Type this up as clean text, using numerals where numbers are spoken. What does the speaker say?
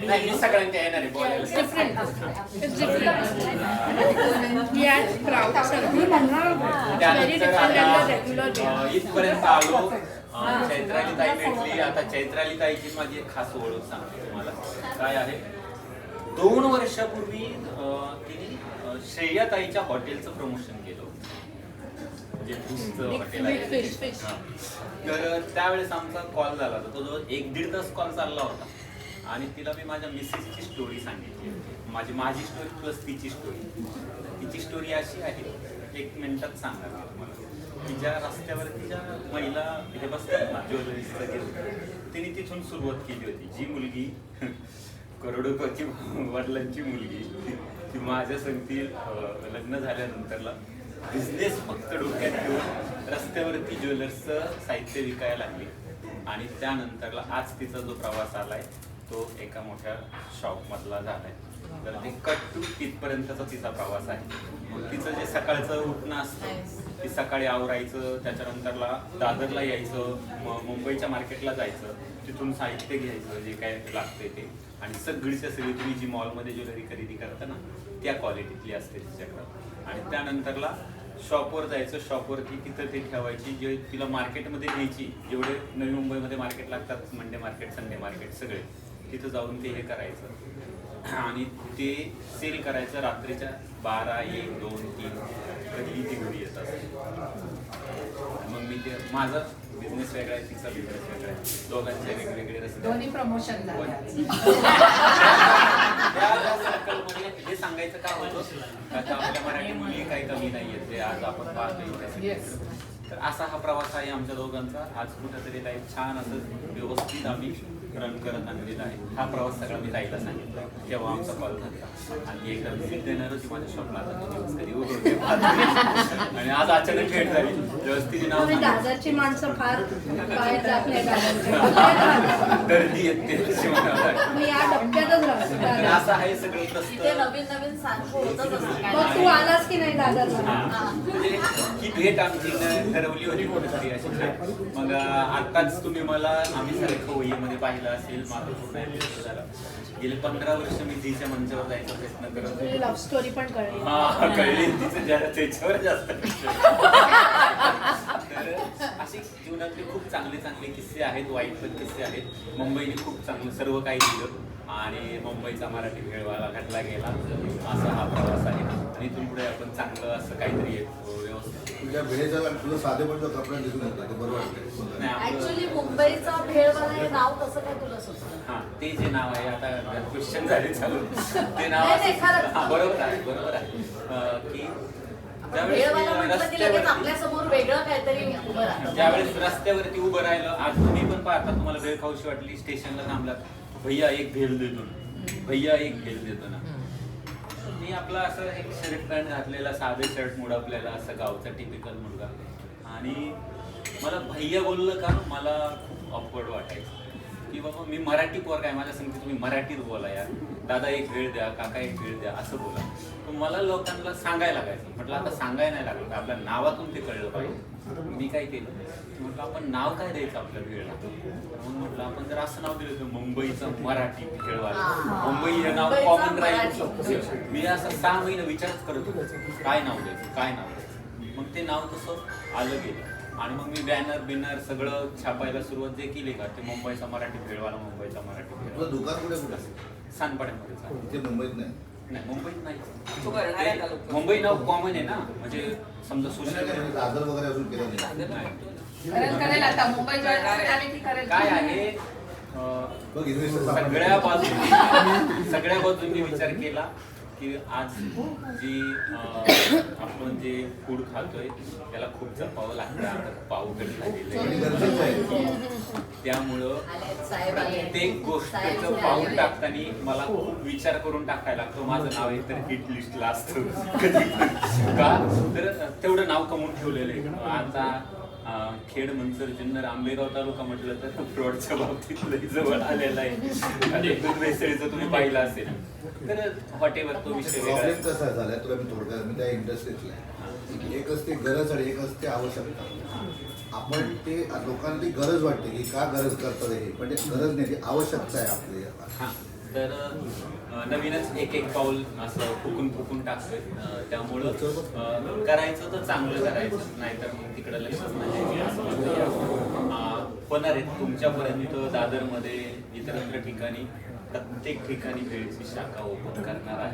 नाही सगळ्यांच्या येणार आहे बोलायला. इथपर्यंत आलो. चैत्राली ताई भेटली. आता चैत्राली ताईची माझी एक खास ओळख सांगते तुम्हाला काय आहे. 2 वर्षापूर्वी तिने श्रेया ताईच्या हॉटेलचं प्रमोशन केलं म्हणजे हॉटेल आहे. तर त्यावेळेस आमचा कॉल झाला होता. तो जवळ 1-1.5 तास कॉल चालला होता आणि तिला मी माझ्या मिसेसची स्टोरी सांगितली होती. माझी स्टोरी प्लस तिची स्टोरी. तिची स्टोरी अशी आहे 1 मिनिटात सांगा तुम्हाला. तिच्या रस्त्यावरती ज्या महिला हे बसतात ना ज्वेलरीजचं घेऊन तिने तिथून सुरुवात केली होती. जी मुलगी करोडोपती वडिलांची मुलगी ती माझ्या संगती लग्न झाल्यानंतरला बिझनेस फक्त डोक्यात घेऊन रस्त्यावरती ज्वेलर्सचं साहित्य विकायला लागली आणि त्यानंतरला आज तिचा जो प्रवास आलाय तो एका मोठ्या शॉपमधला झालाय. तर ते कट टू तिथपर्यंतचा तिचा प्रवास आहे. मग तिचं जे सकाळचं उठणं असतं ती सकाळी आवरायचं, त्याच्यानंतरला दादरला यायचं, मग मुंबईच्या मार्केटला जायचं, तिथून साहित्य घ्यायचं जे काय लागते ते आणि सगळीच्या सगळी तुम्ही जी मॉलमध्ये ज्वेलरी खरेदी करता ना त्या क्वालिटीतली असते तिच्याकडं. आणि त्यानंतरला शॉपवर जायचं, शॉपवरती तिथं ते ठेवायची जे तिला मार्केटमध्ये घ्यायची. जेवढे नवी मुंबईमध्ये मार्केट लागतात मंडे मार्केट संडे मार्केट सगळे तिथं जाऊन ते हे करायचं आणि ते सेल करायचं रात्रीच्या 12, 1, 2, 3 कधीही ती घरी येत असते. मग मी ते माझा बिझनेस वेगळा आहे तिचा बिझनेस वेगळा आहे. दोघांचे वेगवेगळे रस्ते दोन्ही प्रमोशन झाले. हे सांगायचं का होतं आता आपल्या मराठी मुली काही कमी नाही आहेत ते आज आपण पाहतो. तर असा हा प्रवास आहे आमच्या दोघांचा. आज कुठेतरी काही छान असं व्यवस्थित आम्ही रन करत आणलेला आहे. हा प्रवास सगळा मी ताईला सांगितला तेव्हा आमचा कॉल झाला आणि एकदा व्हिजिट देणार होती माझ्या शॉपला. कधी आणि आज अचानक भेट झाली. व्यवस्थित नाव दादाची माणसं फार बाहेर जात नाही. गर्दी येते या डब्यातच राहतो. असं आहे सगळं. नवीन नवीन मग तू आलास की नाही दादाला? म्हणजे ही भेट आमची ठरवली होती कुठेतरी अशी. मग आताच तुम्ही मला आम्ही सारखं वहीमध्ये पाहिलं असेल. माझं पूर्ण एपिसोड झाला. गेले 15 वर्ष मी तिच्या मंचावर जायचा प्रयत्न करत होतो. लव्ह स्टोरी पण कळली. कळली तिचं जरा त्याच्यावर जास्त. तर अशी जीवनातले खूप चांगले चांगले किस्से आहेत, वाईट पण किस्से आहेत. मुंबईने खूप चांगलं सर्व काही दिलं आणि मुंबईचा मराठी भेळवाला घडला गेला असा हा प्रवास आहे. आणि इथून पुढे आपण चांगलं असं काहीतरी व्यवस्थित तुझ्या भेळेच्या तुला साधे पण कपडे दिसून येतात ते बरोबर वाटतं. ऍक्च्युअली मुंबईचा भेळवाला हे नाव कसं काय तुला सुचलं? हा ते जे नाव आहे आता क्वेश्चन झाले चालू ते नाव बरोबर आहे बरोबर आहे की आपल्या समोर वेगळं काहीतरी उभं राहतं. ज्यावेळेस रस्त्यावरती उभं राहिलं. आज तुम्ही पण पाहता तुम्हाला भेळ खाऊशी वाटली स्टेशनला थांबलात भैया एक भेळ देतो ना, भैया एक भेळ देतो ना. मी आपला असं एक शर्ट पॅन्ट घातलेला साधे शर्ट मुडपलेला असं गावचा टिपिकल मुलगा आणि मला भैया बोललं का मला खूप ऑकवर्ड वाटायचं की बाबा मी मराठी पोर काय माझ्या सांगते तुम्ही मराठीत बोला यार. दादा एक वेळ द्या, काका एक वेळ द्या असं बोला. तर मला लोकांना सांगायला लागायचं. म्हटलं आता सांगायला नाही लागलं आपल्या नावातून ते कळलं पाहिजे. मी काय केलं म्हटलं आपण नाव काय द्यायचं आपल्या भेळला. म्हणून म्हटलं आपण जर असं नाव दिलं तर मुंबईचं मराठी भेळवाला. मुंबई हे नाव कॉमन राहील. मी असं 6 महिने विचारच करत होतो काय नाव द्यायचं काय नाव द्यायचं. मग ते नाव कसं आलं गेलं आणि मग मी बॅनर बिनर सगळं छापायला सुरुवात जे केली का ते मुंबईचा मराठी भेळवाला मुंबईचा मराठी भेळवाला. दुकान कुठे कुठे असेल? सानपाड्यामध्ये. मुंबईत नाही. नाही मुंबईत नाही. मुंबई नाव कॉमन आहे ना म्हणजे समजा सोशल दादर वगैरे अजून केलं नाही. काय आहे सगळ्या बाजूंनी विचार केला की आज जी आपण जे फूड खातोय त्याला खूप जपावं लागतं. आता पावगड झालेलं आहे त्यामुळं प्रत्येक गोष्टीचं पाऊल टाकताना मला खूप विचार करून टाकायला लागतो. माझं नाव एकतर हिट लिस्टला असतं कधी का तर तेवढं नाव कमवून ठेवलेलं आहे. आता खेड मंचर जुन्नर आंबेगाव तालुका म्हटलं तर फ्रॉडच्या बाबतीत लई जवळ आलेला आहे आणि दूध भेसळीचं तुम्ही पाहिलं असेल तर हॉटेलवर तो विषय प्रॉब्लेम कसा झालाय तुला मी थोडक्यात मी त्या इंडस्ट्रीतला एक असते गरज आणि एक असते आवश्यकता. आपण ते लोकांना ती गरज वाटते की का गरज करतात हे, पण ते गरज नाही, ती आवश्यकता आहे आपली. हां तर नवीनच एक पाऊल असं फुकून फुकून टाकतोय. त्यामुळं करायचं तर चांगलं करायचं, नाहीतर मग तिकडं लक्षच नाही असं वाटतं. होणार आहेत तुमच्यापर्यंत दादरमध्ये इतरत्र ठिकाणी प्रत्येक ठिकाणी भेळची शाखा ओपन करणार आहे.